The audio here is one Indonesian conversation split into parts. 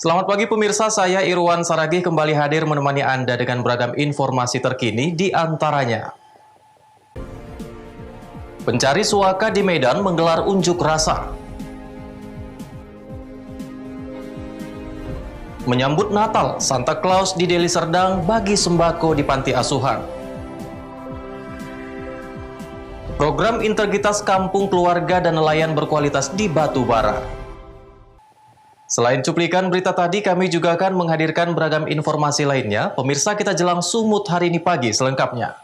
Selamat pagi pemirsa, saya Irwan Saragih kembali hadir menemani Anda dengan beragam informasi terkini di antaranya. Pencari suaka di Medan menggelar unjuk rasa. Menyambut Natal, Santa Claus di Deli Serdang bagi sembako di panti asuhan. Program integritas kampung keluarga dan nelayan berkualitas di Batubara. Selain cuplikan berita tadi, kami juga akan menghadirkan beragam informasi lainnya. Pemirsa, kita jelang Sumut hari ini pagi selengkapnya.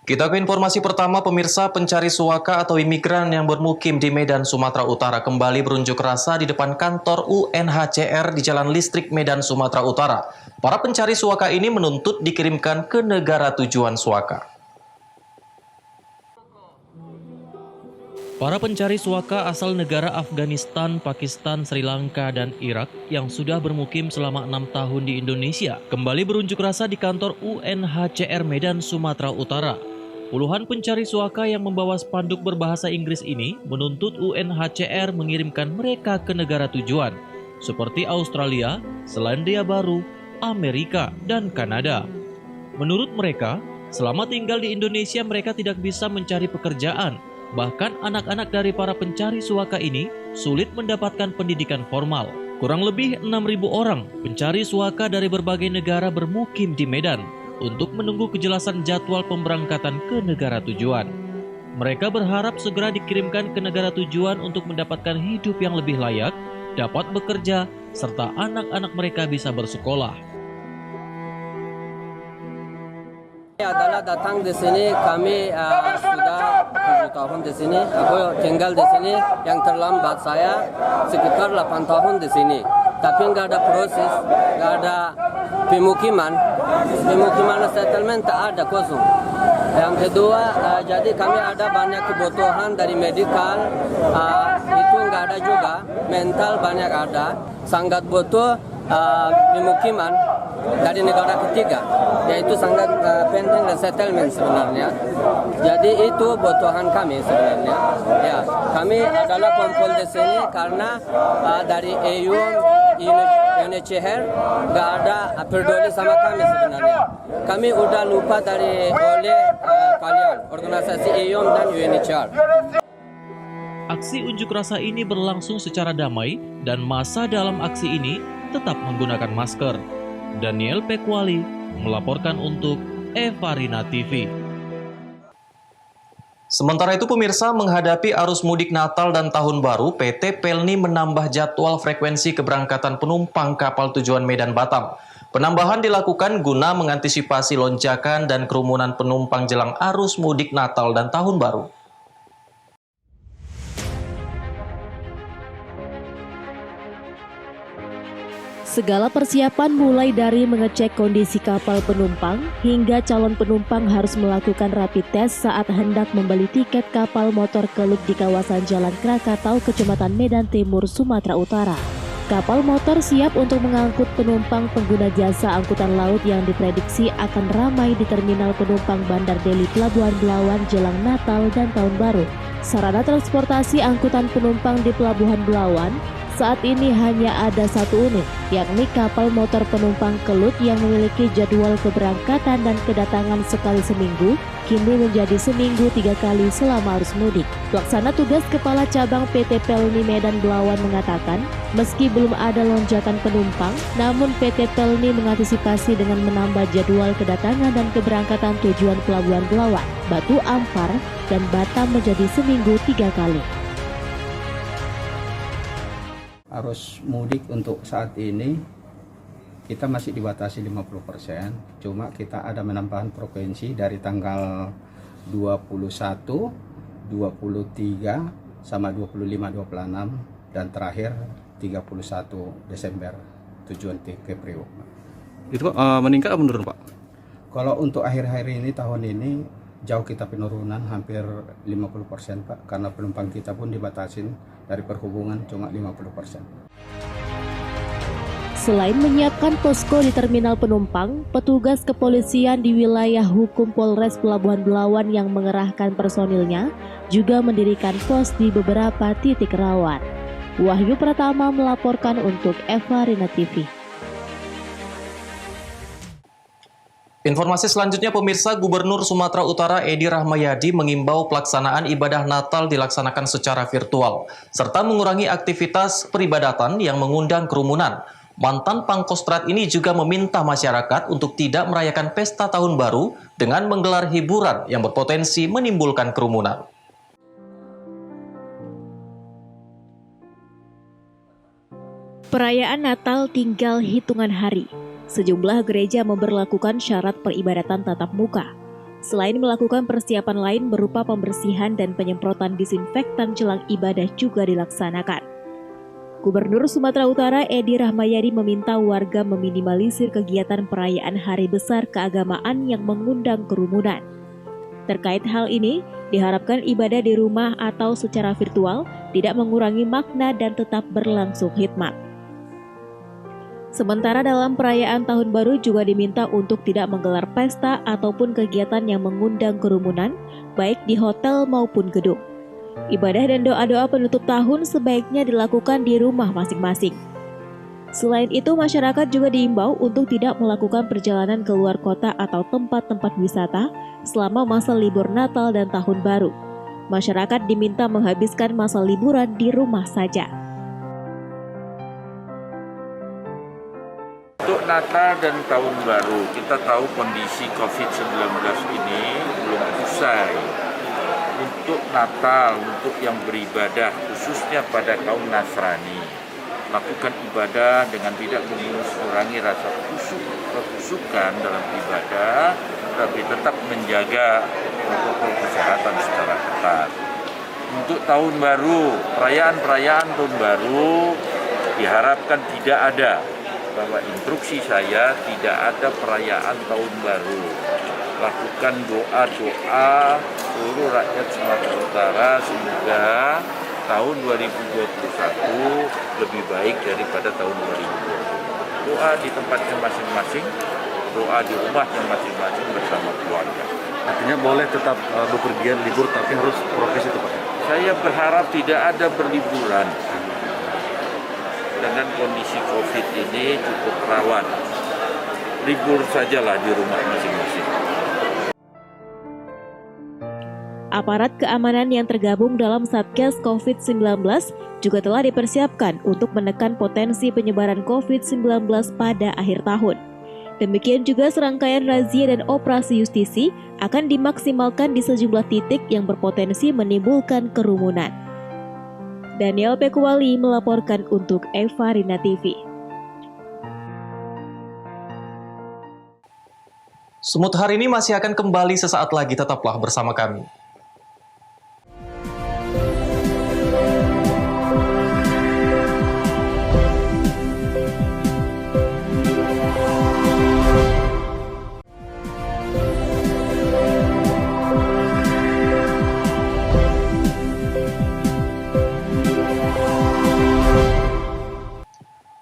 Kita ke informasi pertama, pemirsa. Pencari suaka atau imigran yang bermukim di Medan, Sumatera Utara kembali berunjuk rasa di depan kantor UNHCR di Jalan Listrik Medan, Sumatera Utara. Para pencari suaka ini menuntut dikirimkan ke negara tujuan suaka. Para pencari suaka asal negara Afghanistan, Pakistan, Sri Lanka, dan Irak yang sudah bermukim selama 6 tahun di Indonesia kembali berunjuk rasa di kantor UNHCR Medan, Sumatera Utara. Puluhan pencari suaka yang membawa spanduk berbahasa Inggris ini menuntut UNHCR mengirimkan mereka ke negara tujuan, seperti Australia, Selandia Baru, Amerika, dan Kanada. Menurut mereka, selama tinggal di Indonesia mereka tidak bisa mencari pekerjaan. Bahkan anak-anak dari para pencari suaka ini sulit mendapatkan pendidikan formal. Kurang lebih 6.000 orang pencari suaka dari berbagai negara bermukim di Medan untuk menunggu kejelasan jadwal pemberangkatan ke negara tujuan. Mereka berharap segera dikirimkan ke negara tujuan untuk mendapatkan hidup yang lebih layak, dapat bekerja, serta anak-anak mereka bisa bersekolah. Adalah datang di sini, kami sudah 7 tahun di sini. Aku tinggal di sini, yang terlambat saya sekitar 8 tahun di sini. Tapi nggak ada proses, nggak ada pemukiman settlement tak ada, kosong. Yang kedua, jadi kami ada banyak kebutuhan dari medikal, itu nggak ada juga, mental banyak ada, sangat butuh pemukiman dari negara ketiga, yaitu sangat penting dan settlement sebenarnya. Jadi itu kebutuhan kami sebenarnya. Ya, kami adalah kumpul di sini karena dari EU, UNHCR nggak ada peduli sama kami sebenarnya. Kami udah lupa oleh kalian, organisasi EU dan UNHCR. Aksi unjuk rasa ini berlangsung secara damai dan massa dalam aksi ini tetap menggunakan masker. Daniel Pekwali melaporkan untuk Evarina TV. Sementara itu pemirsa, menghadapi arus mudik Natal dan Tahun Baru, PT Pelni menambah jadwal frekuensi keberangkatan penumpang kapal tujuan Medan Batam. Penambahan dilakukan guna mengantisipasi lonjakan dan kerumunan penumpang jelang arus mudik Natal dan Tahun Baru. Segala persiapan mulai dari mengecek kondisi kapal penumpang hingga calon penumpang harus melakukan rapid test saat hendak membeli tiket kapal motor Kelut di kawasan Jalan Krakatau, Kecamatan Medan Timur, Sumatera Utara. Kapal motor siap untuk mengangkut penumpang pengguna jasa angkutan laut yang diprediksi akan ramai di terminal penumpang Bandar Deli Pelabuhan Belawan jelang Natal dan Tahun Baru. Sarana transportasi angkutan penumpang di Pelabuhan Belawan saat ini hanya ada satu unit, yakni kapal motor penumpang Kelut yang memiliki jadwal keberangkatan dan kedatangan sekali seminggu, kini menjadi seminggu 3 kali selama arus mudik. Pelaksana tugas Kepala Cabang PT Pelni Medan Belawan mengatakan, meski belum ada lonjakan penumpang, namun PT Pelni mengantisipasi dengan menambah jadwal kedatangan dan keberangkatan tujuan Pelabuhan Belawan, Batu Ampar, dan Batam menjadi seminggu 3 kali. Arus mudik untuk saat ini kita masih dibatasi 50%, cuma kita ada menambahkan frekuensi dari tanggal 21, 23, sama 25, 26, dan terakhir 31 Desember tujuan ke Priok. Itu Pak, meningkat atau menurun Pak? Kalau untuk akhir-akhir ini, tahun ini, jauh kita penurunan hampir 50% Pak, karena penumpang kita pun dibatasin dari perhubungan cuma 50%. Selain menyiapkan posko di terminal penumpang, petugas kepolisian di wilayah hukum Polres Pelabuhan Belawan yang mengerahkan personilnya juga mendirikan pos di beberapa titik rawan. Wahyu Pratama melaporkan untuk Eva Rina TV. Informasi selanjutnya, pemirsa, Gubernur Sumatera Utara Edi Rahmayadi mengimbau pelaksanaan ibadah Natal dilaksanakan secara virtual, serta mengurangi aktivitas peribadatan yang mengundang kerumunan. Mantan Pangkostrat ini juga meminta masyarakat untuk tidak merayakan pesta tahun baru dengan menggelar hiburan yang berpotensi menimbulkan kerumunan. Perayaan Natal tinggal hitungan hari. Sejumlah gereja memberlakukan syarat peribadatan tatap muka. Selain melakukan persiapan lain berupa pembersihan dan penyemprotan disinfektan jelang ibadah juga dilaksanakan. Gubernur Sumatera Utara Edi Rahmayadi meminta warga meminimalisir kegiatan perayaan hari besar keagamaan yang mengundang kerumunan. Terkait hal ini, diharapkan ibadah di rumah atau secara virtual tidak mengurangi makna dan tetap berlangsung hikmat. Sementara dalam perayaan Tahun Baru juga diminta untuk tidak menggelar pesta ataupun kegiatan yang mengundang kerumunan, baik di hotel maupun gedung. Ibadah dan doa-doa penutup tahun sebaiknya dilakukan di rumah masing-masing. Selain itu, masyarakat juga diimbau untuk tidak melakukan perjalanan ke luar kota atau tempat-tempat wisata selama masa libur Natal dan Tahun Baru. Masyarakat diminta menghabiskan masa liburan di rumah saja. Untuk Natal dan Tahun Baru, kita tahu kondisi COVID-19 ini belum usai. Untuk Natal, untuk yang beribadah, khususnya pada kaum Nasrani, lakukan ibadah dengan tidak mengurangi rasa khusyukan dalam ibadah, tapi tetap menjaga protokol kesehatan secara ketat. Untuk Tahun Baru, perayaan Tahun Baru diharapkan tidak ada. Bahwa instruksi saya tidak ada perayaan Tahun Baru. Lakukan doa-doa seluruh rakyat Sumatera Utara semoga tahun 2021 lebih baik daripada tahun 2020. Doa di tempatnya masing-masing, doa di rumahnya masing-masing bersama keluarga. Artinya boleh tetap bepergian libur tapi harus prokes itu Pak? Saya berharap tidak ada berliburan. Dengan kondisi COVID ini cukup rawan. Libur sajalah di rumah masing-masing. Aparat keamanan yang tergabung dalam Satgas COVID-19 juga telah dipersiapkan untuk menekan potensi penyebaran COVID-19 pada akhir tahun. Demikian juga serangkaian razia dan operasi justisi akan dimaksimalkan di sejumlah titik yang berpotensi menimbulkan kerumunan. Daniel Pekuwali melaporkan untuk Eva Rina TV. Semut hari ini masih akan kembali sesaat lagi, tetaplah bersama kami.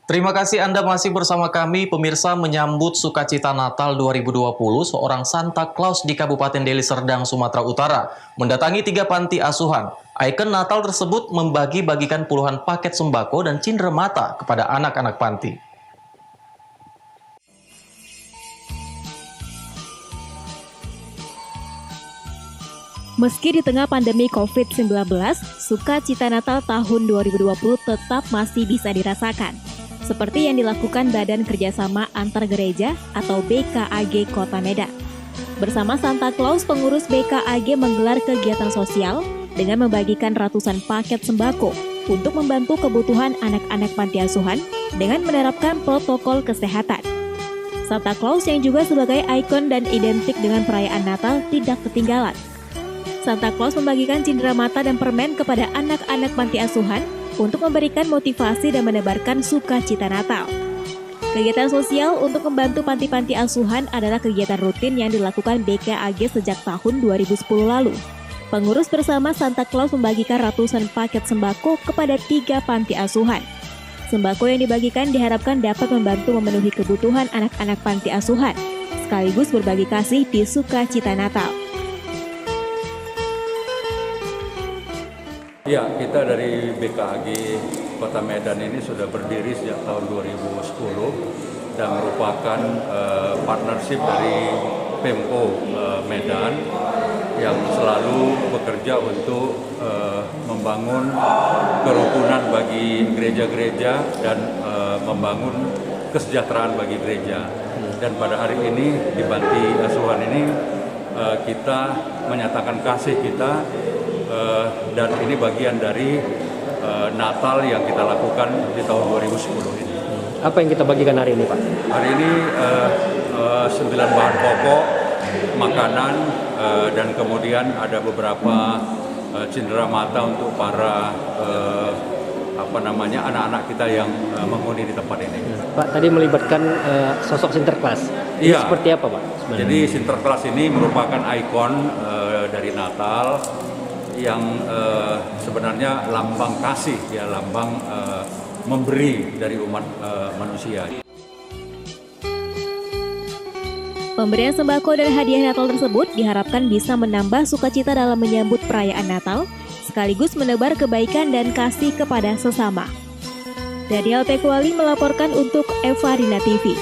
Terima kasih Anda masih bersama kami, pemirsa. Menyambut sukacita Natal 2020, seorang Santa Claus di Kabupaten Deli Serdang, Sumatera Utara, mendatangi 3 panti asuhan. Ikon Natal tersebut membagi-bagikan puluhan paket sembako dan cenderamata kepada anak-anak panti. Meski di tengah pandemi COVID-19, sukacita Natal tahun 2020 tetap masih bisa dirasakan. Seperti yang dilakukan Badan Kerjasama Antar Gereja atau BKAG Kota Medan. Bersama Santa Claus, pengurus BKAG menggelar kegiatan sosial dengan membagikan ratusan paket sembako untuk membantu kebutuhan anak-anak panti asuhan dengan menerapkan protokol kesehatan. Santa Claus yang juga sebagai ikon dan identik dengan perayaan Natal tidak ketinggalan. Santa Claus membagikan cenderamata dan permen kepada anak-anak panti asuhan untuk memberikan motivasi dan menebarkan sukacita Natal. Kegiatan sosial untuk membantu panti-panti asuhan adalah kegiatan rutin yang dilakukan BKAG sejak tahun 2010 lalu. Pengurus bersama Santa Claus membagikan ratusan paket sembako kepada 3 panti asuhan. Sembako yang dibagikan diharapkan dapat membantu memenuhi kebutuhan anak-anak panti asuhan, sekaligus berbagi kasih di sukacita Natal. Ya, kita dari BKAG Kota Medan ini sudah berdiri sejak tahun 2010 dan merupakan partnership dari Pemko Medan yang selalu bekerja untuk membangun kerukunan bagi gereja-gereja dan membangun kesejahteraan bagi gereja. Dan pada hari ini di panti asuhan ini kita menyatakan kasih kita dan ini bagian dari Natal yang kita lakukan di tahun 2010 ini. Apa yang kita bagikan hari ini, Pak? Hari ini 9 bahan pokok, makanan, dan kemudian ada beberapa cindera mata untuk para anak-anak kita yang menghuni di tempat ini. Pak, tadi melibatkan sosok Sinterklas. Ini Iya. seperti apa, Pak? Sebenarnya? Jadi Sinterklas ini merupakan ikon dari Natal yang sebenarnya lambang kasih, ya lambang memberi dari umat manusia. Pemberian sembako dan hadiah Natal tersebut diharapkan bisa menambah sukacita dalam menyambut perayaan Natal, sekaligus menebar kebaikan dan kasih kepada sesama. Daniel Tekwali melaporkan untuk Evarina TV.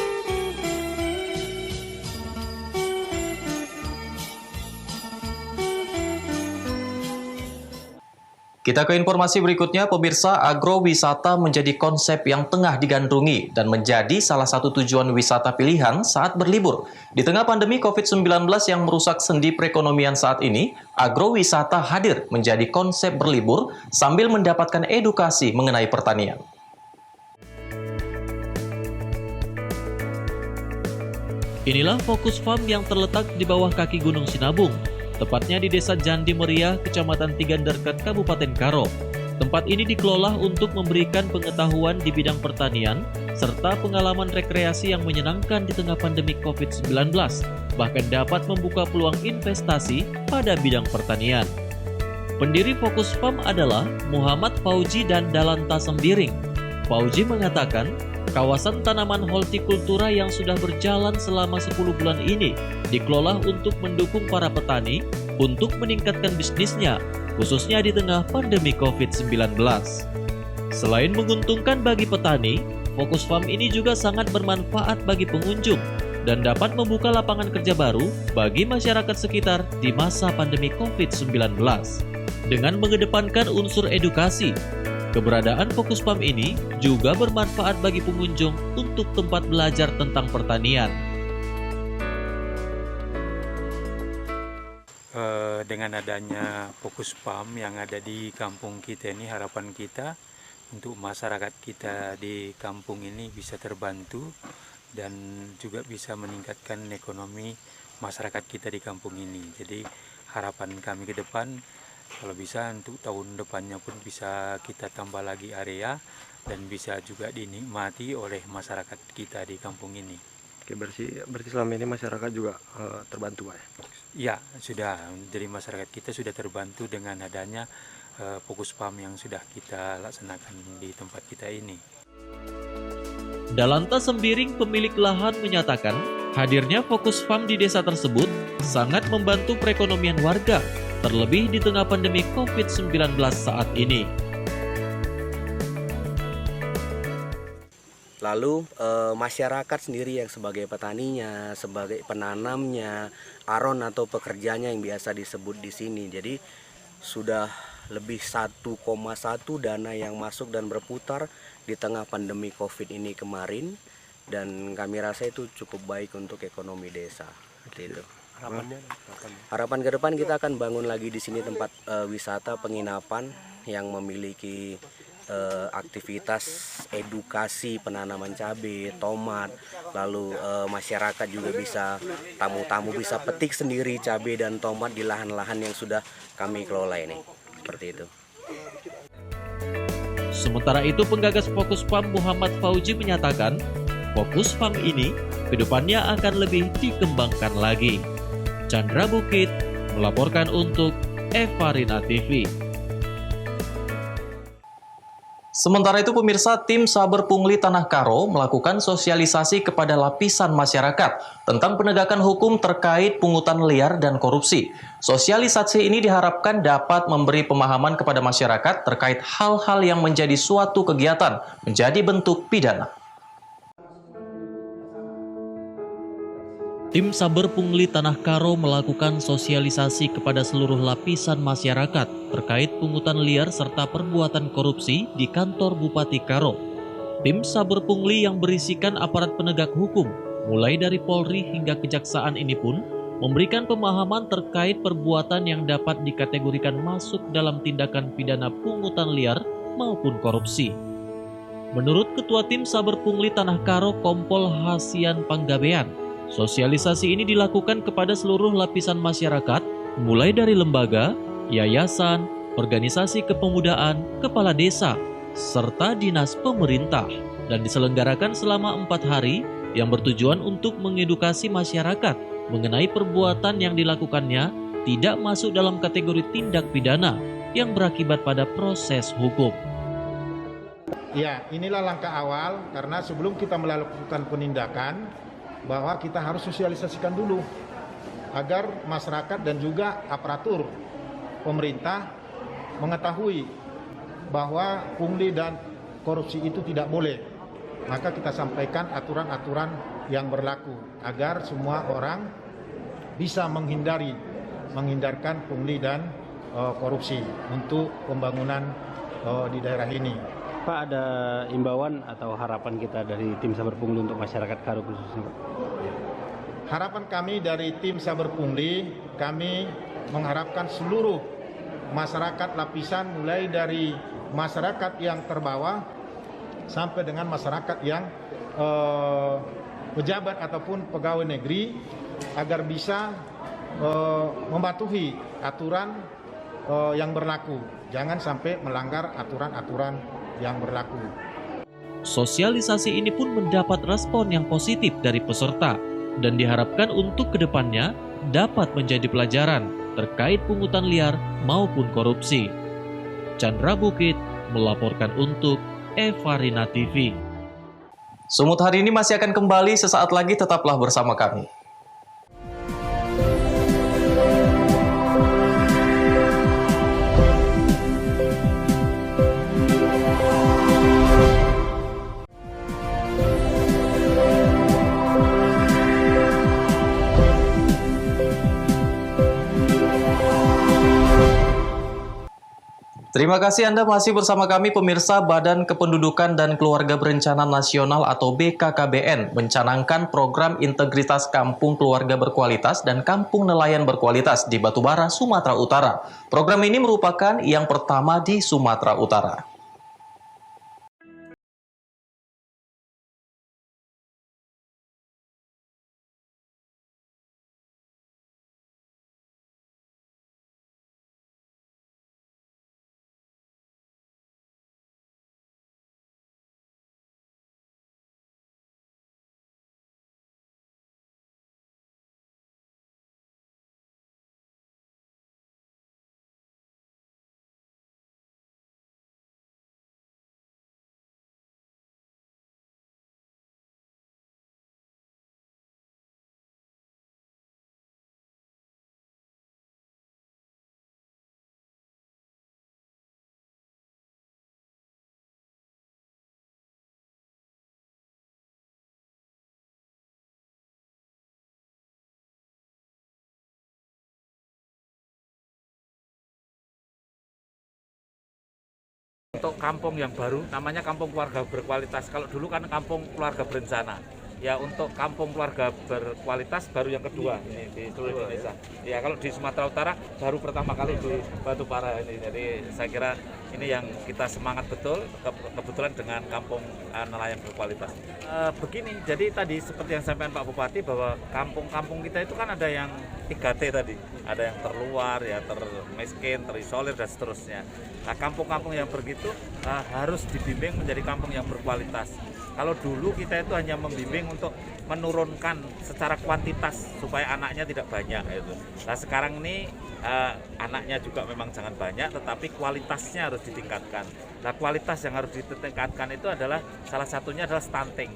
Kita ke informasi berikutnya, pemirsa. Agrowisata menjadi konsep yang tengah digandrungi dan menjadi salah satu tujuan wisata pilihan saat berlibur. Di tengah pandemi COVID-19 yang merusak sendi perekonomian saat ini, agrowisata hadir menjadi konsep berlibur sambil mendapatkan edukasi mengenai pertanian. Inilah Fokus Farm yang terletak di bawah kaki Gunung Sinabung, tepatnya di Desa Jandi Meriah, Kecamatan Tigandarkat, Kabupaten Karo. Tempat ini dikelola untuk memberikan pengetahuan di bidang pertanian, serta pengalaman rekreasi yang menyenangkan di tengah pandemi COVID-19, bahkan dapat membuka peluang investasi pada bidang pertanian. Pendiri Fokus Farm adalah Muhammad Fauji dan Dalanta Sembiring. Fauji mengatakan, kawasan tanaman hortikultura yang sudah berjalan selama 10 bulan ini dikelola untuk mendukung para petani untuk meningkatkan bisnisnya, khususnya di tengah pandemi COVID-19. Selain menguntungkan bagi petani, Fokus Farm ini juga sangat bermanfaat bagi pengunjung dan dapat membuka lapangan kerja baru bagi masyarakat sekitar di masa pandemi COVID-19. Dengan mengedepankan unsur edukasi, keberadaan Fokus Farm ini juga bermanfaat bagi pengunjung untuk tempat belajar tentang pertanian. Dengan adanya Fokus Farm yang ada di kampung kita ini, harapan kita untuk masyarakat kita di kampung ini bisa terbantu dan juga bisa meningkatkan ekonomi masyarakat kita di kampung ini. Jadi harapan kami ke depan, kalau bisa untuk tahun depannya pun bisa kita tambah lagi area dan bisa juga dinikmati oleh masyarakat kita di kampung ini. Oke, berarti selama ini masyarakat juga terbantu, Pak? Ya, sudah. Jadi masyarakat kita sudah terbantu dengan adanya Fokus Farm yang sudah kita laksanakan di tempat kita ini. Dalanta Sembiring, pemilik lahan, menyatakan hadirnya Fokus Farm di desa tersebut sangat membantu perekonomian warga, terlebih di tengah pandemi COVID-19 saat ini. Lalu masyarakat sendiri yang sebagai petaninya, sebagai penanamnya, aron atau pekerjanya yang biasa disebut di sini. Jadi sudah lebih 1,1 dana yang masuk dan berputar di tengah pandemi COVID ini kemarin, dan kami rasa itu cukup baik untuk ekonomi desa. Gitu. Harapan ke depan kita akan bangun lagi di sini tempat wisata penginapan yang memiliki aktivitas edukasi penanaman cabai, tomat, lalu masyarakat juga bisa, tamu-tamu bisa petik sendiri cabai dan tomat di lahan-lahan yang sudah kami kelola ini, seperti itu. Sementara itu, penggagas Fokus Farm Muhammad Fauji menyatakan, Fokus Farm ini kedepannya akan lebih dikembangkan lagi. Chandra Bukit melaporkan untuk Evarina TV. Sementara itu pemirsa, tim Saber Pungli Tanah Karo melakukan sosialisasi kepada lapisan masyarakat tentang penegakan hukum terkait pungutan liar dan korupsi. Sosialisasi ini diharapkan dapat memberi pemahaman kepada masyarakat terkait hal-hal yang menjadi suatu kegiatan menjadi bentuk pidana. Tim Saber Pungli Tanah Karo melakukan sosialisasi kepada seluruh lapisan masyarakat terkait pungutan liar serta perbuatan korupsi di kantor Bupati Karo. Tim Saber Pungli yang berisikan aparat penegak hukum, mulai dari Polri hingga Kejaksaan ini pun memberikan pemahaman terkait perbuatan yang dapat dikategorikan masuk dalam tindakan pidana pungutan liar maupun korupsi. Menurut Ketua Tim Saber Pungli Tanah Karo Kompol Hasian Panggabean, sosialisasi ini dilakukan kepada seluruh lapisan masyarakat, mulai dari lembaga, yayasan, organisasi kepemudaan, kepala desa, serta dinas pemerintah, dan diselenggarakan selama 4 hari yang bertujuan untuk mengedukasi masyarakat mengenai perbuatan yang dilakukannya tidak masuk dalam kategori tindak pidana yang berakibat pada proses hukum. Ya, inilah langkah awal karena sebelum kita melakukan penindakan, bahwa kita harus sosialisasikan dulu agar masyarakat dan juga aparatur pemerintah mengetahui bahwa pungli dan korupsi itu tidak boleh. Maka kita sampaikan aturan-aturan yang berlaku agar semua orang bisa menghindarkan pungli dan korupsi untuk pembangunan di daerah ini. Pak, ada imbauan atau harapan kita dari tim Saber Pungli untuk masyarakat Karo khususnya, Pak? Harapan kami dari tim Saber Pungli, kami mengharapkan seluruh masyarakat lapisan mulai dari masyarakat yang terbawah sampai dengan masyarakat yang pejabat ataupun pegawai negeri agar bisa mematuhi aturan yang berlaku. Jangan sampai melanggar aturan-aturan yang berlaku. Sosialisasi ini pun mendapat respon yang positif dari peserta dan diharapkan untuk kedepannya dapat menjadi pelajaran terkait pungutan liar maupun korupsi. Chandra Bukit melaporkan untuk Evarina TV. Sumut hari ini masih akan kembali sesaat lagi, tetaplah bersama kami. Terima kasih Anda masih bersama kami pemirsa. Badan Kependudukan dan Keluarga Berencana Nasional atau BKKBN mencanangkan program integritas kampung keluarga berkualitas dan kampung nelayan berkualitas di Batubara, Sumatera Utara. Program ini merupakan yang pertama di Sumatera Utara. Untuk kampung yang baru, namanya kampung keluarga berkualitas. Kalau dulu kan kampung keluarga berencana. Ya, untuk kampung keluarga berkualitas baru yang kedua ini di seluruh Indonesia. Ya, kalau di Sumatera Utara baru pertama kali di Batubara ini. Jadi saya kira ini yang kita semangat betul, kebetulan dengan kampung nelayan berkualitas. Begini, jadi tadi seperti yang sampaikan Pak Bupati bahwa kampung-kampung kita itu kan ada yang 3T tadi, ada yang terluar, ya termiskin, terisolir dan seterusnya. Nah, kampung-kampung yang begitu harus dibimbing menjadi kampung yang berkualitas. Kalau dulu kita itu hanya membimbing untuk menurunkan secara kuantitas supaya anaknya tidak banyak itu. Nah, sekarang ini anaknya juga memang jangan banyak, tetapi kualitasnya harus ditingkatkan. Nah, kualitas yang harus ditingkatkan itu adalah salah satunya adalah stunting.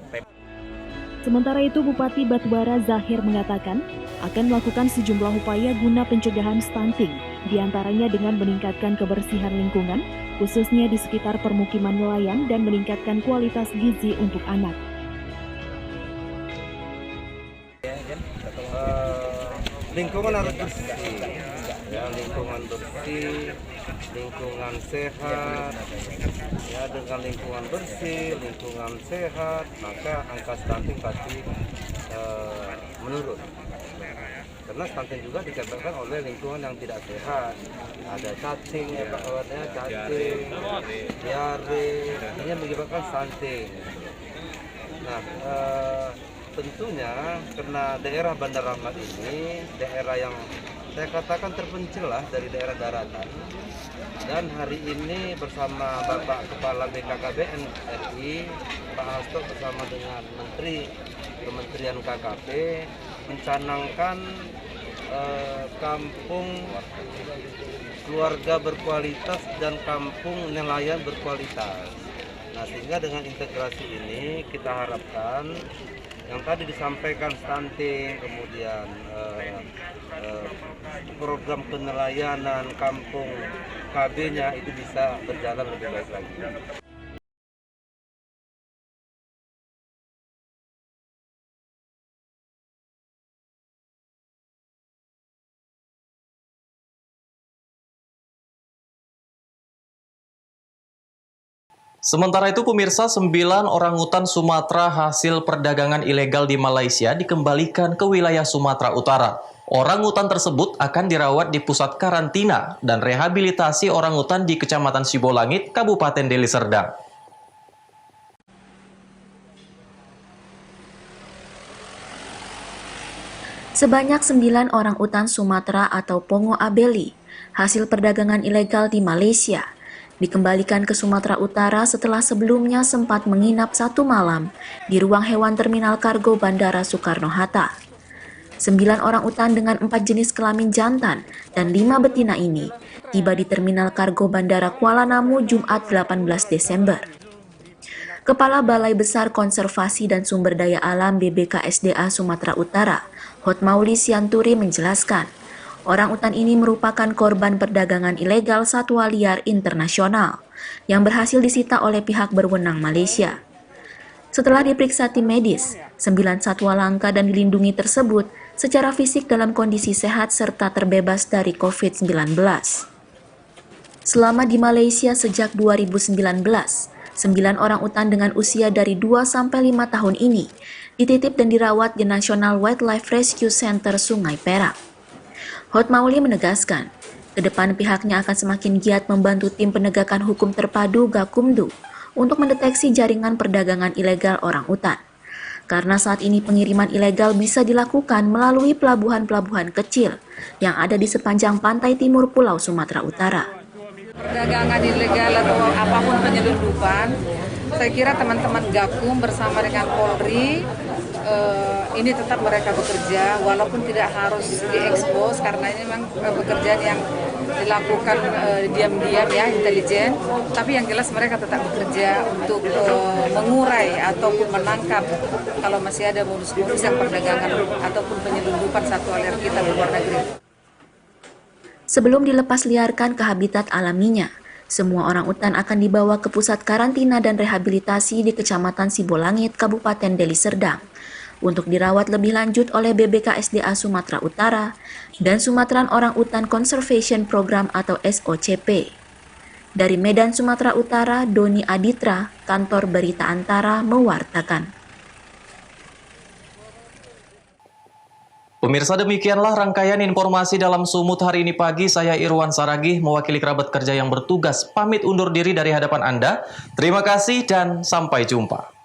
Sementara itu, Bupati Batubara Zahir mengatakan akan melakukan sejumlah upaya guna pencegahan stunting, diantaranya dengan meningkatkan kebersihan lingkungan, khususnya di sekitar permukiman nelayan dan meningkatkan kualitas gizi untuk anak. Lingkungan harus bersih, ya, lingkungan bersih, lingkungan sehat, ya, dengan lingkungan bersih, lingkungan sehat, maka angka stunting pasti menurun. Karena stunting juga dikatakan oleh lingkungan yang tidak sehat, ada cacing, cacing, diare, ini menyebabkan stunting. Nah, tentunya karena daerah Bandar Rahmat ini daerah yang saya katakan terpencil lah dari daerah daratan, dan hari ini bersama Bapak Kepala BKKBN RI Pak Hasto bersama dengan Menteri Kementerian KKP mencanangkan kampung keluarga berkualitas dan kampung nelayan berkualitas. Nah, sehingga dengan integrasi ini kita harapkan yang tadi disampaikan stunting, kemudian program penelayanan kampung KB-nya itu bisa berjalan lebih baik lagi. Sementara itu pemirsa, 9 orangutan Sumatera hasil perdagangan ilegal di Malaysia dikembalikan ke wilayah Sumatera Utara. Orangutan tersebut akan dirawat di pusat karantina dan rehabilitasi orangutan di Kecamatan Sibolangit, Kabupaten Deli Serdang. Sebanyak 9 orangutan Sumatera atau Pongo abeli, hasil perdagangan ilegal di Malaysia, dikembalikan ke Sumatera Utara setelah sebelumnya sempat menginap 1 malam di ruang hewan Terminal Kargo Bandara Soekarno-Hatta. 9 orangutan dengan 4 jenis kelamin jantan dan 5 betina ini tiba di Terminal Kargo Bandara Kuala Namu Jumat 18 Desember. Kepala Balai Besar Konservasi dan Sumber Daya Alam BBKSDA Sumatera Utara, Hotmauli Sianturi menjelaskan, orangutan ini merupakan korban perdagangan ilegal satwa liar internasional yang berhasil disita oleh pihak berwenang Malaysia. Setelah diperiksa tim medis, 9 satwa langka dan dilindungi tersebut secara fisik dalam kondisi sehat serta terbebas dari COVID-19. Selama di Malaysia sejak 2019, 9 orangutan dengan usia dari 2-5 tahun ini dititip dan dirawat di National Wildlife Rescue Center Sungai Perak. Hotmauli menegaskan, ke depan pihaknya akan semakin giat membantu tim penegakan hukum terpadu Gakumdu untuk mendeteksi jaringan perdagangan ilegal orangutan. Karena saat ini pengiriman ilegal bisa dilakukan melalui pelabuhan-pelabuhan kecil yang ada di sepanjang pantai timur Pulau Sumatera Utara. Perdagangan ilegal atau apapun penyelundupan, saya kira teman-teman Gakum bersama dengan Polri ini tetap mereka bekerja walaupun tidak harus diekspos karena ini memang pekerjaan yang dilakukan diam-diam ya, intelijen, tapi yang jelas mereka tetap bekerja untuk mengurai ataupun menangkap kalau masih ada modus-modus yang perdagangan ataupun penyelundupan satwa liar kita di luar negeri. Sebelum dilepas liarkan ke habitat alaminya, semua orangutan akan dibawa ke pusat karantina dan rehabilitasi di Kecamatan Sibolangit, Kabupaten Deli Serdang, untuk dirawat lebih lanjut oleh BBKSDA Sumatera Utara dan Sumatran Orangutan Conservation Program atau SOCP. Dari Medan, Sumatera Utara, Doni Aditra, Kantor Berita Antara mewartakan. Pemirsa, demikianlah rangkaian informasi dalam Sumut hari ini pagi. Saya Irwan Saragih, mewakili kerabat kerja yang bertugas, pamit undur diri dari hadapan Anda. Terima kasih dan sampai jumpa.